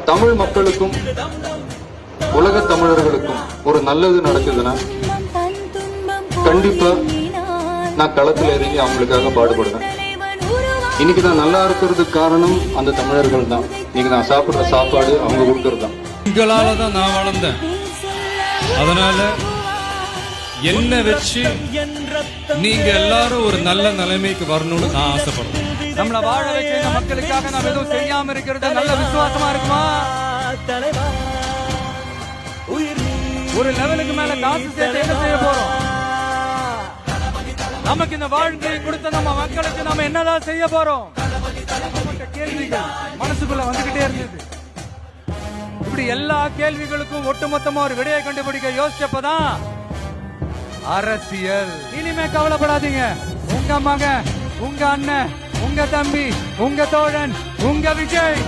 தமிழ் மக்களுக்கும் உலக தமிழர்களுக்கும் ஒரு நல்லது நடக்குதுன்னா கண்டிப்பா நான் களத்துல இறங்கி அவங்களுக்காக பாடுபடுவேன். இன்னைக்கு நான் நல்லா இருக்கிறதுக்கு காரணம் அந்த தமிழர்கள் தான். இன்னைக்கு நான் சாப்பிடுற சாப்பாடு அவங்க கொடுக்கறது தான். உங்களால தான் நான் வளர்ந்தேன். அதனால என்ன வச்சு நீங்க எல்லாரும் ஒரு நல்ல நிலைமைக்கு வரணும்னு நான் ஆசைப்படுறேன். நம்மள வாழ வச்சு இந்த மக்களுக்காக நாம் எதுவும் செய்யாம இருக்கிறது நல்ல விசுவாசமா இருக்குமா? ஒரு லெவலுக்கு மேல காசு சேர்த்து என்ன செய்ய போறோம்? நமக்கு இந்த வாழ்க்கையை கொடுத்த நம்ம மக்களுக்கு நம்ம என்னதான் செய்ய போறோம்? கேள்விகள் மனசுக்குள்ள வந்துகிட்டே இருந்தது. இப்படி எல்லா கேள்விகளுக்கும் ஒட்டுமொத்தமா ஒரு விடையை கண்டுபிடிக்க யோசிச்சப்பதான் அரசியல். இனிமே கவலைப்படாதீங்க. உங்க மகன், உங்க அண்ணன், உங்க தம்பி, உங்க தோழன், உங்க விஜய்